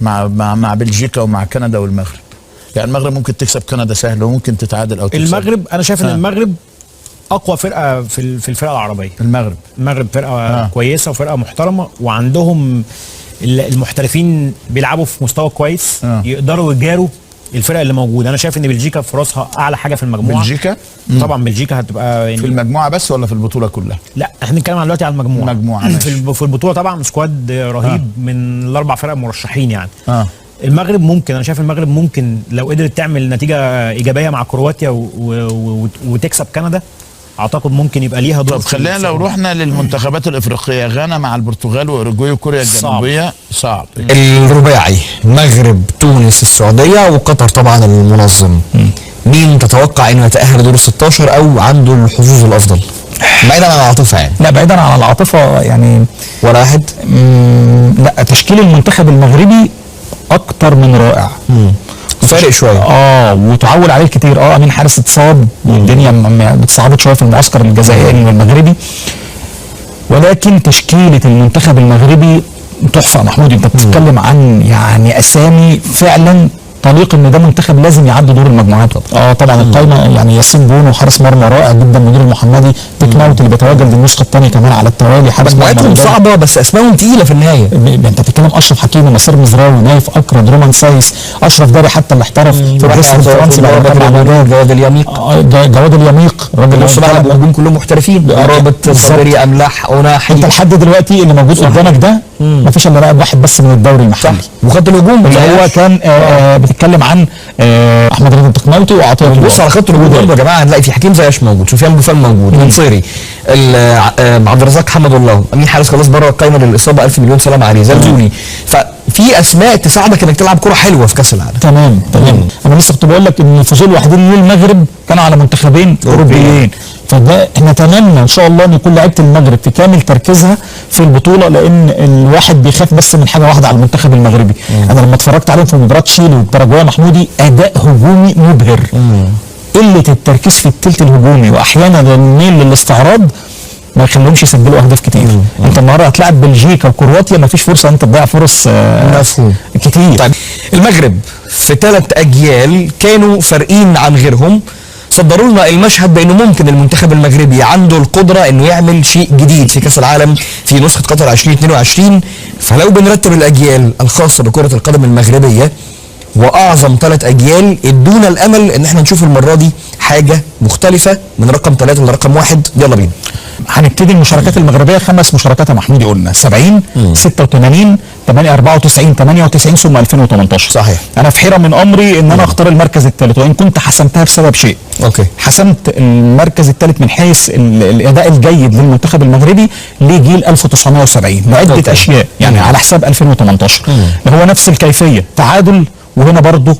مع بلجيكا ومع كندا والمغرب. يعني المغرب ممكن تكسب كندا سهل وممكن تتعادل او تكسب. المغرب انا شايف ان المغرب اقوى فرقه في الفرقه العربيه. المغرب فرقه كويسه وفرقه محترمه، وعندهم المحترفين بيلعبوا في مستوى كويس يقدروا يجاروا الفرق اللي موجوده. انا شايف ان بلجيكا فرصها اعلى حاجه في المجموعه. بلجيكا طبعا بلجيكا هتبقى يعني في المجموعه بس ولا في البطوله كلها؟ لا احنا بنتكلم دلوقتي على المجموعه. في البطوله طبعا سكواد رهيب من الاربع فرق المرشحين يعني. المغرب ممكن، انا شايف المغرب ممكن لو قدرت تعمل نتيجه ايجابيه مع كرواتيا وتكسب كندا، اعتقد ممكن يبقى ليها دور. طب خلينا لو رحنا للمنتخبات الافريقيه، غانا مع البرتغال واوروجواي وكوريا الجنوبيه صعب. الرباعي المغرب تونس السعوديه وقطر طبعا المنظم، مين تتوقع انه يتاهل دور 16 او عنده الحظوظ الافضل؟ بعيدا عن العاطفه يعني. لا بعيدا عن العاطفه يعني ولا واحد. لا تشكيل المنتخب المغربي اكتر من رائع. فارق شويه وتعول عليه كتير. امين حارس اتصاب والدنيا بتصعبت شويه في المعسكر الجزائري والمغربي، ولكن تشكيله المنتخب المغربي تحفه. محمود انت بتتكلم عن يعني اسامي فعلا طليق ان ده منتخب لازم يعدي دور المجموعات. طبعا القايمه يعني ياسين بونو حارس مرمى رائع جدا، مدير المحمدي تكناوت اللي بيتواجد للنسخه الثانيه كمان على التوالي، حارس مجموعتهم صعبه بس اسمائهم تقيله في النهايه. انت بتتكلم اشرف حكيمي، نصير مزراوي، نايف اكرم، رومان سايس، اشرف داري حتى اللي احترف في الدوري الفرنسي جواد اليميق. جواد اليميق الراجل نص ملعب الهجوم كلهم محترفين، رابط صدري املاح اوناحي. انت لحد دلوقتي اللي موجود قدامك ده مفيش الا لاعب واحد بس من الدوري المحلي وخط الهجوم اللي هو كان بتتكلم عن احمد رضا التقناوتي وعطيه. بص على خط الهجوم برضه يا جماعه هنلاقي في حكيم زياش موجود، سفيان بوفال موجود، منصيري، عبد الرزاق حمد الله، امين حارس خلاص بره القايمه للاصابه، الف مليون سلام عليه، زلزولي. ففي اسماء تساعدك انك تلعب كره حلوه في كاس العالم. تمام. انا لسه كنت بقول لك ان الفوزين الوحيدين للمغرب كانوا على منتخبين اوروبيين، فده احنا نتمنى ان شاء الله ان يكون لعيبه المغرب في كامل تركيزها في البطوله، لان الواحد بيخاف بس من حاجه واحده على المنتخب المغربي. انا لما اتفرجت عليهم في مباراه تشيلي والباراجواي محمودي، اداء هجومي مبهر. قله التركيز في الثلث الهجومي واحيانا الميل للاستعراض ما يخليهمش يسجلوا اهداف كتير. انت النهارده هتلاعب بلجيكا وكرواتيا، ما فيش فرصه انت تضيع فرص كتير. طيب المغرب في 3 اجيال كانوا فارقين عن غيرهم، صدروا لنا المشهد بانه ممكن المنتخب المغربي عنده القدره انه يعمل شيء جديد في كاس العالم في نسخه قطر 2022. فلو بنرتب الاجيال الخاصه بكره القدم المغربيه واعظم 3 اجيال ادونا الامل ان احنا نشوف المره دي حاجه مختلفه من رقم 3 لرقم 1. يلا بينا. هنبتدي المشاركات المغربيه 5 مشاركات يا محمود، قلنا 70 86 94 98 ثم 2018. صحيح. انا في حيره من امري ان انا اختار المركز الثالث، وان كنت حسمتها بسبب شيء. حسمت المركز الثالث من حيث الاداء الجيد للمنتخب المغربي لجيل 1970 لعده اشياء يعني على حساب 2018 اللي هو نفس الكيفيه، تعادل وهنا برضه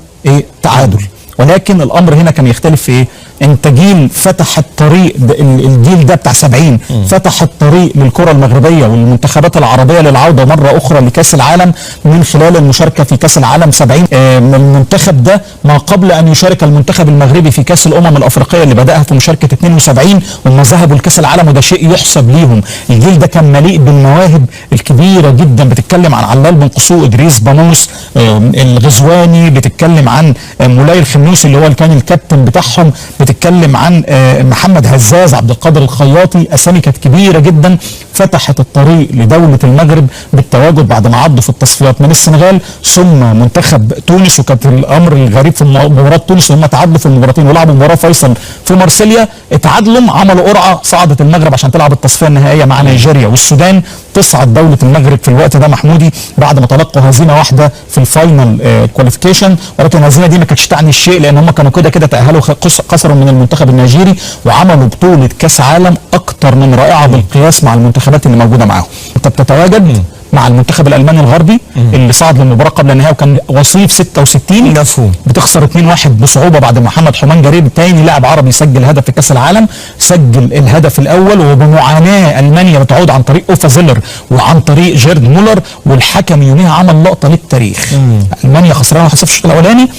تعادل، ولكن الامر هنا كان يختلف في ايه؟ انت جيل فتح الطريق، الجيل ده بتاع 70 فتح الطريق للكره المغربيه والمنتخبات العربيه للعوده مره اخرى لكاس العالم من خلال المشاركه في كاس العالم 70. المنتخب ده ما قبل ان يشارك المنتخب المغربي في كاس الامم الافريقيه اللي بداها في مشاركه 72 وما ذهبوا لكاس العالم، وده شيء يحسب ليهم. الجيل ده كان مليء بالمواهب الكبيره جدا، بتتكلم عن علال بن قصو، ادريس بانوس، الغزواني، بتتكلم عن مولاي الخنوسي اللي هو كان الكابتن بتاعهم، بتتكلم عن محمد هزاز، عبد القادر الخياطي، اسامي كانت كبيره جدا فتحت الطريق لدوله المغرب بالتواجد بعد ما عدوا في التصفيات من السنغال ثم منتخب تونس. وكانت الامر الغريب في مباراه تونس هم تعادلوا في المباراتين ولعبوا مباراه فيصل في مارسيليا، اتعادلوا عملوا قرعه صعدت المغرب عشان تلعب التصفيه النهائيه مع نيجيريا والسودان. تصعد دوله المغرب في الوقت ده محمودي بعد ما تلقوا هزيمه واحده في الفاينل كواليفيكيشن، ولكن الهزيمه دي ما كانتش تعني الشيء لان هم كانوا كده تاهلوا، خسروا من المنتخب النيجيري وعملوا بطوله كاس عالم اكتر من رائعه بالقياس مع المنتخبات اللي موجوده معاهم. انت بتتواجد مع المنتخب الالماني الغربي اللي صعد للمباراه قبل النهائي وكان وصيف 66 مفهوم. بتخسر 2-1 بصعوبه بعد محمد حمان جريب ثاني لاعب عربي سجل هدف في كاس العالم، سجل الهدف الاول وبمعاناه المانيا بتعود عن طريق اوفا زيلر وعن طريق جيرد مولر، والحكم يوميها عمل لقطه للتاريخ. المانيا خسرانه 1-0 في الشوط الاولاني،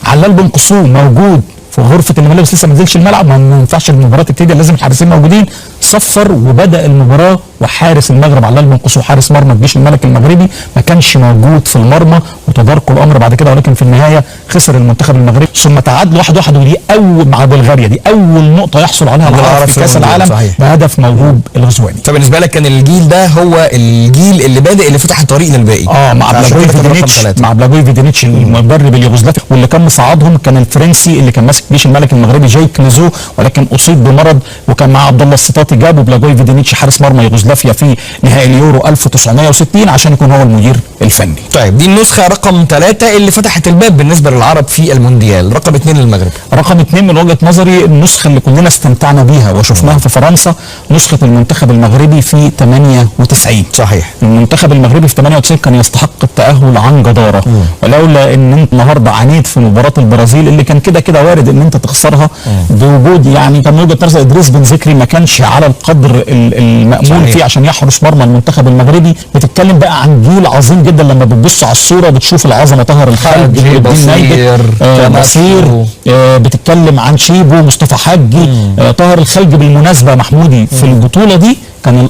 علال بن قصو موجود في غرفه الملابس لسه ما نزلش الملعب، ما ينفعش المباراه تبتدي لازم الحارسين موجودين، وصفر وبدا المباراه وحارس المغرب علال بن قصو حارس مرمى الجيش الملكي المغربي ما كانش موجود في المرمى، وتداركوا الامر بعد كده، ولكن في النهايه خسر المنتخب المغربي، ثم تعادل 1-1 ودي اول مع بلغاريا، دي اول نقطه يحصل عليها العرب في كاس العالم بهدف موهوب الغزواني. فبالنسبه لك كان الجيل ده هو الجيل اللي بادئ اللي فتح الطريق للباقي. مع بلاغوي فيدينيتش المدرب اليوغوسلافي، واللي كان مصعدهم كان الفرنسي اللي كان ماسك جيش الملك المغربي جاي كليزو، ولكن اصيب بمرض، وكان معاه عبد الله السطاطي. جابوا بلاغوي فيدينيتش حارس مرمى يوغوسلافيا في نهائي اليورو 1960 عشان يكون هو المدير الفني. طيب دي النسخه رقم 3 اللي فتحت الباب بالنسبه للعرب في المونديال. رقم 2 للمغرب. رقم 2 من وجهه نظري النسخه اللي كلنا استمتعنا بيها وشفناها في فرنسا، نسخه المنتخب المغربي في 98. صحيح. المنتخب المغربي في 98 كان يستحق التاهل عن جداره، ولولا ان انت النهارده عانيت في مباراه البرازيل اللي كان كده وارد ان انت تخسرها بوجود، يعني كان من وجهه نظر ادريس بن ذكري ما كانش على القدر المأمول فيه عشان يحرس مرمى المنتخب المغربي. بتتكلم بقى عن جيل عظيم جدا، لما بتبص على الصوره بتشوف العظمه، طاهر الخلج، بصير، بتتكلم عن شيبو، مصطفى حجي، طاهر الخلج بالمناسبه محمودي في البطوله دي كان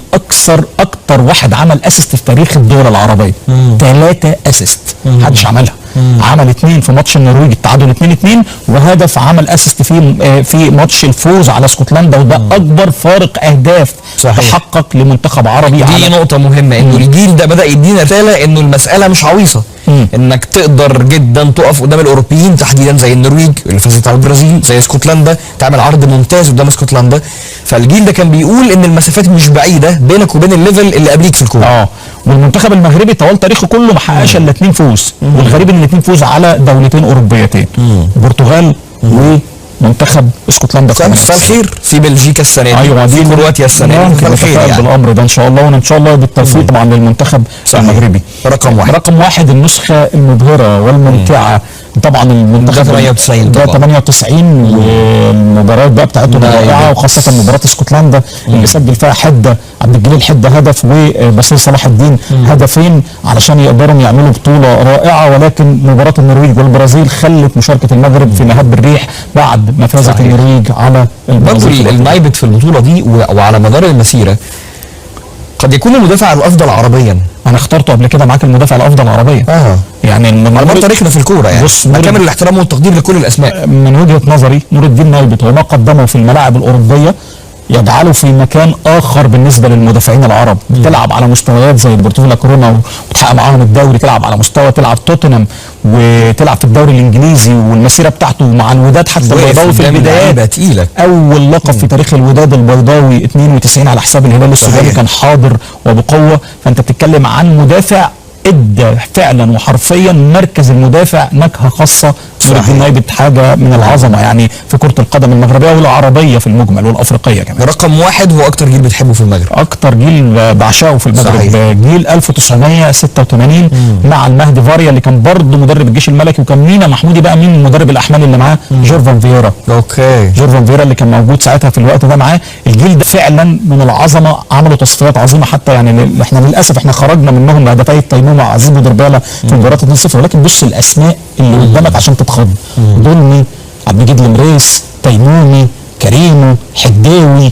اكتر واحد عمل اسيست في تاريخ الدول العربيه. 3 اسيست محدش عملها. عمل 2 في ماتش النرويج التعادل 2-2، وهدف عمل اسيست في ماتش الفوز على اسكتلندا، وده اكبر فارق اهداف تحقق لمنتخب عربي. دي نقطه مهمه، انه الجيل ده بدا يدينا رساله انه المساله مش عويصه، انك تقدر جدا تقف قدام الاوروبيين تحديدا زي النرويج اللي فازت على البرازيل، زي اسكتلندا تعمل عرض ممتاز قدام اسكتلندا. فالجيل ده كان بيقول ان المسافات مش بعيده بينك وبين الليفل اللي قبليك في الكوره. والمنتخب المغربي طوال تاريخه كله ما حققش الا 2 فوز، والغريب ان ال2 فوز على دولتين اوروبيتين، البرتغال ومنتخب اسكتلندا. فالخير في بلجيكا السنه دي، في كرواتيا السنه دي، فالخير يعني بالامر ده ان شاء الله، وان شاء الله بالتوفيق طبعا للمنتخب المغربي. رقم واحد النسخه المبهره والممتعه طبعا المنتخب 98 والمباريات بقى بتاعتهم رائعه، وخاصه مباراه اسكتلندا اللي سجل فيها حده عبد الجليل حده هدف، وباسيل صلاح الدين هدفين علشان يقدروا يعملوا بطوله رائعه. ولكن مباراه النرويج والبرازيل خلت مشاركه المغرب في مهب الريح بعد ما فازت النرويج على البرازيل. النايبت في البطوله دي وعلى مدار المسيره قد يكون المدافع الافضل عربيا. انا اخترته قبل كده معاك المدافع الافضل عربيا. يعني على مر تاريخنا في الكوره، يعني كامل الاحترام والتقدير لكل الاسماء. من وجهه نظري نور الدين نايبت وما قدمه في الملاعب الاوروبيه يجعله في مكان اخر بالنسبه للمدافعين العرب. تلعب على مستويات زي البرتغال كورونا وتحقق معاهم الدوري، تلعب على مستوى تلعب توتنهام وتلعب في الدوري الانجليزي، والمسيره بتاعته مع الوداد حتى البيضاوي في البدايات اول لقب في تاريخ الوداد البيضاوي 92 على حساب الهلال السوداني كان حاضر وبقوه. فانت بتتكلم عن مدافع ادى فعلا وحرفيا مركز المدافع نكهه خاصه. نور الدين نايبت حاجه من العظمه يعني في كره القدم المغربيه والعربيه في المجمل والافريقيه كمان. رقم 1 هو اكتر جيل بتحبه في المغرب. اكتر جيل بعشقه في المغرب جيل 1986 مع المهدي فاريا اللي كان برضه مدرب الجيش الملكي، وكان مينا محمودي بقى مين مدرب الاحمال اللي معاه؟ جورفان فييرا. جورفان فييرا اللي كان موجود ساعتها في الوقت ده معاه. الجيل ده فعلا من العظمه، عملوا تصفيات عظيمه حتى يعني احنا للاسف خرجنا منهم بهدفي التيمومه مع عزيز بودرباله في مباراه 2-0. ولكن بص الاسماء اللي قدامك عشان تتخض: دولمي، عبد المجيد المريس، تيمومي، كريمو، حداوي،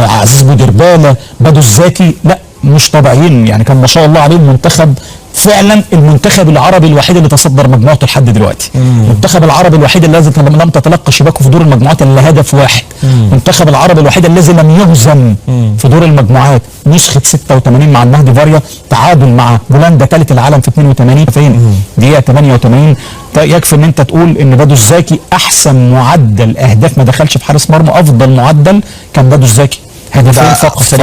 عزيز بودرباله، بدو الزاكي. لا مش طبيعيين يعني، كان ما شاء الله عليهم منتخب فعلا المنتخب العربي الوحيد اللي تصدر مجموعته لحد دلوقتي. المنتخب العربي الوحيد الذي لم تتلقى شباكه في دور المجموعات الا هدف واحد. المنتخب العربي الوحيد الذي لم يهزم في دور المجموعات. نسخه 86 مع المهدي فاريا، تعادل مع بولندا ثالث العالم في 82 فين دقيقه 88. يكفي ان انت تقول ان بدو الزاكي احسن معدل اهداف ما دخلش في حارس مرمى، افضل معدل كان بدو الزاكي، هدفين فقط في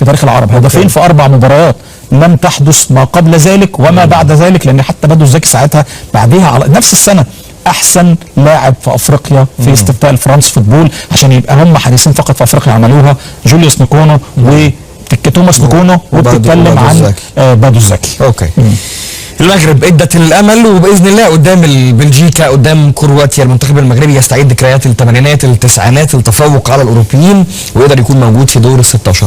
تاريخ العرب، هدفين في 4 مباريات. لم تحدث ما قبل ذلك وما بعد ذلك، لان حتى بدو الزاكي ساعتها بعدها على نفس السنه احسن لاعب في افريقيا في استفتاء الفرنس فوتبول، عشان يبقى هم حارسين فقط في افريقيا عملوها، جوليوس نيكونو توماس نيكونو، وبتتكلم عن بدو الزاكي. المغرب ادت الامل، وباذن الله قدام بلجيكا قدام كرواتيا المنتخب المغربي يستعيد ذكريات الثمانينات التسعينات، التفوق على الاوروبيين، ويقدر يكون موجود في دور ال16.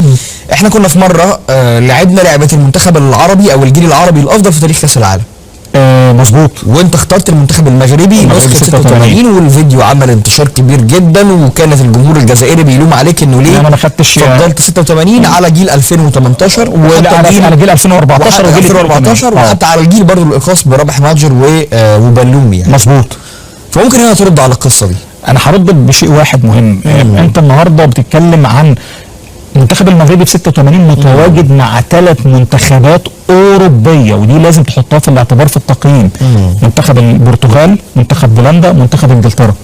احنا كنا في مره لعبنا لعبه المنتخب العربي او الجيل العربي الافضل في تاريخ كاس العالم. مظبوط. وانت اخترت المنتخب المغربي نسخه 86 والفيديو عمل انتشار كبير جدا، وكانت الجمهور الجزائري بيلوم عليك انه ليه انا ما خدتش فضلت 86 على جيل 2018 على جيل 2014 وجيل 2014 وحتى على الجيل برضه الخاص برابح ماجر وبلومي يعني. مظبوط. فممكن هنا ترد على القصه دي. انا هرد بشيء واحد مهم. انت النهارده بتتكلم عن المنتخب المغربي ب 86 متواجد مع 3 منتخبات اوروبيه، ودي لازم تحطها في الاعتبار في التقييم. منتخب البرتغال، منتخب بولندا، منتخب انجلترا.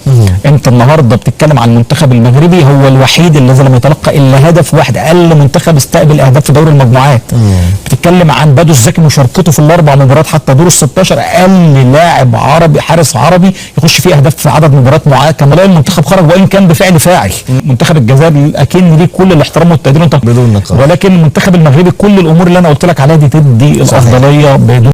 انت النهارده بتتكلم عن المنتخب المغربي هو الوحيد الذي لم يتلقى الا هدف واحد، اقل منتخب استقبل اهداف في دوري المجموعات. بتتكلم عن بدو الزكي مشاركته في ال4 مباريات حتى دور ال16 اقل لاعب عربي حارس عربي يخش فيه اهداف في عدد مباريات معين. كان المنتخب خرج وان كان بفعل فاعل. منتخب الجزائر اكيد ليه كل الاحترام والتقدير، بدون نقاش. ولكن المنتخب المغربي كل الامور اللي انا قلت لك عليها دي تدي الافضليه بدون